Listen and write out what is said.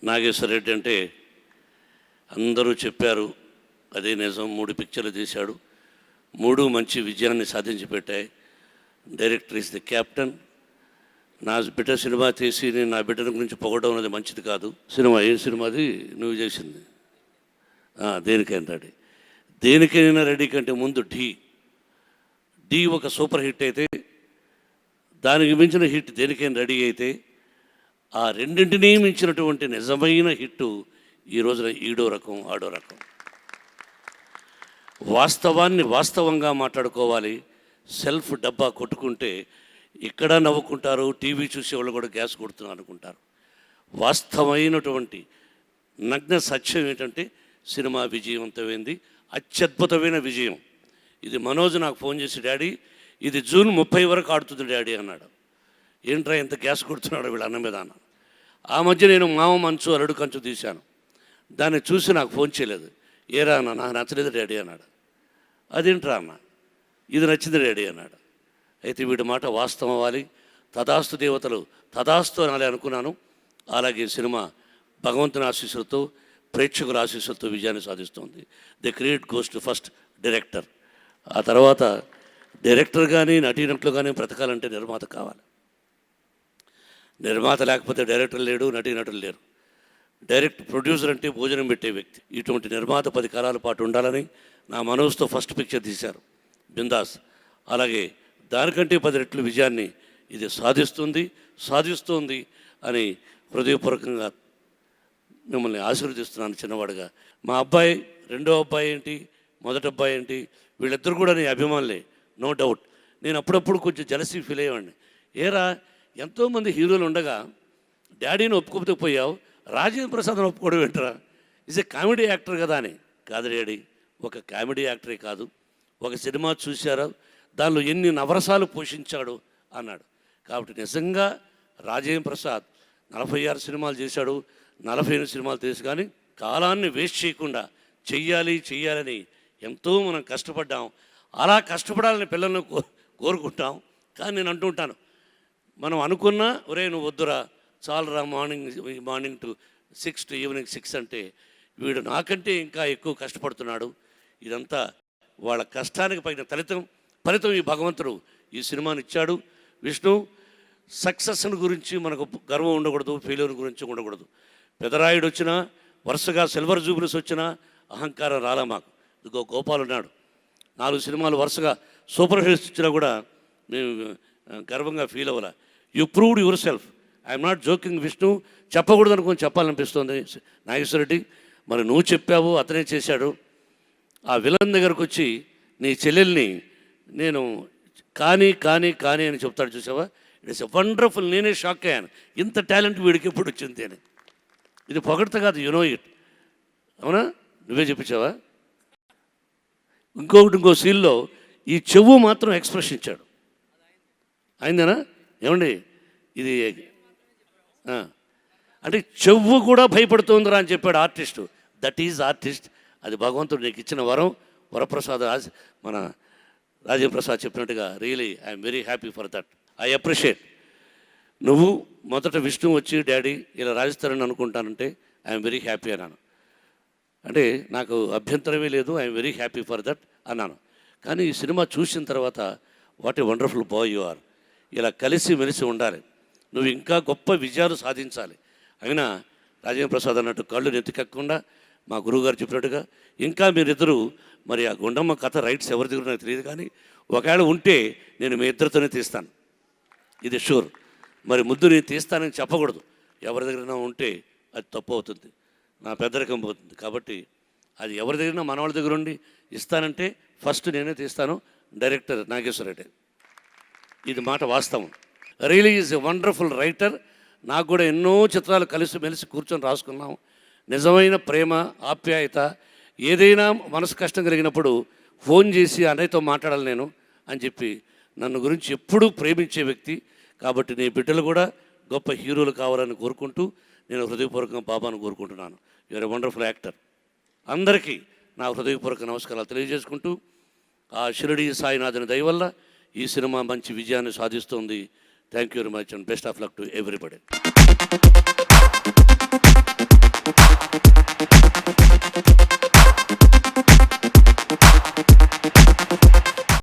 నాగేశ్వర రెడ్డి అంటే అందరూ చెప్పారు, అదే నిజం. 3 పిక్చర్లు తీశాడు, 3 మంచి విజయాన్ని సాధించి పెట్టాయి. Director is the captain. నా బిడ్డ సినిమా తీసి నేను నా బిడ్డల గురించి పొగడం అనేది మంచిది కాదు. సినిమా ఏం సినిమాది నువ్వు చేసింది? దేనికైనా రెడీ. దేనికైనా రెడీ కంటే ముందు ఢీ ఒక సూపర్ హిట్ అయితే, దానికి మించిన హిట్ దేనికైనా రెడీ అయితే, ఆ రెండింటినీ మించినటువంటి నిజమైన హిట్టు ఈ రోజున ఈడో రకం ఆడో రకం. వాస్తవాన్ని వాస్తవంగా మాట్లాడుకోవాలి. సెల్ఫ్ డబ్బా కొట్టుకుంటే ఇక్కడ నవ్వుకుంటారు, టీవీ చూసేవాళ్ళు కూడా గ్యాస్ కొడుతున్నారు అనుకుంటారు. వాస్తవమైనటువంటి నగ్న సత్యం ఏంటంటే సినిమా విజయవంతమైంది, అత్యద్భుతమైన విజయం. ఇది మనోజ్ నాకు ఫోన్ చేసి, డాడీ ఇది జూన్ 30 వరకు ఆడుతుంది డాడీ అన్నాడు. ఏంట్రా ఎంత గ్యాస్ కొడుతున్నాడు వీళ్ళ అన్న మీద అన్న. ఆ మధ్య నేను మామ మంచు అల్లుడు కంచు తీశాను, దాన్ని చూసి నాకు ఫోన్ చేయలేదు. ఏరా అన్న, నాకు నచ్చలేదు డాడీ అన్నాడు. అదేంట్రా అన్న, ఇది నచ్చింది డాడీ అన్నాడు. అయితే వీడి మాట వాస్తవం అవ్వాలి, తదాస్తు దేవతలు తదాస్తు అనాలి అనుకున్నాను. అలాగే సినిమా భగవంతుని ఆశీస్సులతో, ప్రేక్షకుల ఆశీస్సులతో విజయాన్ని సాధిస్తుంది. The credit goes to first director. ఆ తర్వాత డైరెక్టర్ కానీ నటీనటులు కానీ బ్రతకాలంటే నిర్మాత కావాలి. నిర్మాత లేకపోతే డైరెక్టర్ లేడు, నటీనటులు లేరు. ప్రొడ్యూసర్ అంటే భోజనం పెట్టే వ్యక్తి. ఇటువంటి నిర్మాత 10 కాలాల పాటు ఉండాలని నా మనోజ్తో ఫస్ట్ పిక్చర్ తీశారు బిందాస్. అలాగే దానికంటే 10 రెట్లు విజయాన్ని ఇది సాధిస్తుంది అని హృదయపూర్వకంగా మిమ్మల్ని ఆశీర్వదిస్తున్నాను చిన్నవాడుగా. మా అబ్బాయి, రెండో అబ్బాయి ఏంటి, మొదటి అబ్బాయి ఏంటి, వీళ్ళిద్దరు కూడా నీ అభిమానులే, నో డౌట్. నేను అప్పుడప్పుడు కొంచెం జలసీ ఫీల్ అయ్యేవాడిని. ఏరా ఎంతోమంది హీరోలు ఉండగా డాడీని ఒప్పుకోకపోయావు, రాజేంద్ర ప్రసాద్ని ఒప్పుకోవడం ఏంటరా, ఈజ్ ఏ కామెడీ యాక్టర్ కదా అని. కాదు డాడీ, ఒక కామెడీ యాక్టరే కాదు, ఒక సినిమా చూశారా దానిలో ఎన్ని నవరసాలు పోషించాడు అన్నాడు. కాబట్టి నిజంగా రాజేంద్ర ప్రసాద్ 46 సినిమాలు చేశాడు, 48 సినిమాలు తీసి, కానీ కాలాన్ని వేస్ట్ చేయకుండా చెయ్యాలని ఎంతో మనం కష్టపడ్డాం. అలా కష్టపడాలని పిల్లలను కోరుకుంటాం. కానీ నేను అంటూ ఉంటాను, మనం అనుకున్నా ఒరే నువ్వు వద్దురా చాలరా, మార్నింగ్ టు 6 to ఈవినింగ్ 6 అంటే వీడు నాకంటే ఇంకా ఎక్కువ కష్టపడుతున్నాడు. ఇదంతా వాళ్ళ కష్టానికి పైన ఫలితం ఈ భగవంతుడు ఈ సినిమాని ఇచ్చాడు. విష్ణు, సక్సెస్ని గురించి మనకు గర్వం ఉండకూడదు, ఫెయిల్యూర్ గురించి ఉండకూడదు. పెదరాయుడు వచ్చినా, వరుసగా సిల్వర్ జూబ్లీస్ వచ్చినా అహంకారం రాలా మాకు. ఇదిగో గోపాల్ ఉన్నాడు, 4 సినిమాలు వరుసగా సూపర్ హిట్స్ ఇచ్చినా కూడా మేము గర్వంగా ఫీల్ అవ్వాల. You proved yourself. I'm not joking Vishnu. చెప్పకూడదు అనుకుని చెప్పాలనిపిస్తుంది నాగేశ్వర రెడ్డి. మరి నువ్వు చెప్పావు, అతనే చేశాడు. ఆ విలన్ దగ్గరకు వచ్చి నీ చెల్లెల్ని నేను కానీ అని చెప్తాడు చూసావా, ఇట్స్ ఎ వండర్ఫుల్. నేనే షాక్ అయ్యాను, ఇంత టాలెంట్ వీడికి ఎప్పుడు వచ్చింది అని. ఇది పొగడత కాదు, యు నో ఇట్. అవునా, నువ్వే చెప్పించావా? ఇంకో సీన్లో ఈ చెవు మాత్రం ఎక్స్ప్రెషన్ ఇచ్చాడు. అయిందేనా ఏమండి? ఇది అంటే చెవు కూడా భయపడుతుందిరా అని చెప్పాడు ఆర్టిస్టు. That is artist. అది భగవంతుడు నీకు ఇచ్చిన వరం. వరప్రసాద్ మన రాజేంద్ర ప్రసాద్ చెప్పినట్టుగా really I'm very happy for that. I appreciate. నువ్వు మొదట విష్ణు వచ్చి డాడీ ఇలా రాజిస్తారని అనుకుంటానంటే ఐఎమ్ వెరీ హ్యాపీ అన్నాను. అంటే నాకు అభ్యంతరమే లేదు, I'm very happy for that అన్నాను. కానీ ఈ సినిమా చూసిన తర్వాత what a wonderful boy you are. ఇలా కలిసి మెలిసి ఉండాలి, నువ్వు ఇంకా గొప్ప విజయాలు సాధించాలి. అయినా రాజేంద్ర ప్రసాద్ అన్నట్టు కళ్ళు నెత్తికెక్కకుండా మా గురువుగారు చెప్పినట్టుగా ఇంకా మీరిద్దరూ, మరి ఆ గుండమ్మ కథ రైట్స్ ఎవరి దగ్గర నాకు తెలియదు, కానీ ఒకవేళ ఉంటే నేను మీ ఇద్దరితోనే తీస్తాను, ఇది షూర్. మరి ముద్దు నేను తీస్తానని చెప్పకూడదు, ఎవరి దగ్గరైనా ఉంటే అది తప్పు అవుతుంది, నా పెద్దరికం పోతుంది. కాబట్టి అది ఎవరి దగ్గరైనా మన వాళ్ళ దగ్గర ఉండి ఇస్తానంటే ఫస్ట్ నేనే తీస్తాను, డైరెక్టర్ నాగేశ్వర రెడ్డి. ఇది మాట వాస్తవం. Really is a wonderful writer. నాకు కూడా ఎన్నో చిత్రాలు కలిసి మెలిసి కూర్చొని రాసుకున్నాం. నిజమైన ప్రేమ, ఆప్యాయత, ఏదైనా మనసు కష్టం కలిగినప్పుడు ఫోన్ చేసి అన్నయ్యతో మాట్లాడాలి నేను అని చెప్పి నన్ను గురించి ఎప్పుడూ ప్రేమించే వ్యక్తి. కాబట్టి నీ బిడ్డలు కూడా గొప్ప హీరోలు కావాలని కోరుకుంటూ నేను హృదయపూర్వకంగా బాబాను కోరుకుంటున్నాను. You are a wonderful actor. అందరికీ నా హృదయపూర్వక నమస్కారాలు తెలియజేసుకుంటూ, ఆ షిరిడి సాయినాథుని దయ వల్ల ఈ సినిమా మంచి విజయాన్ని సాధిస్తుంది. Thank you very much and best of luck to everybody.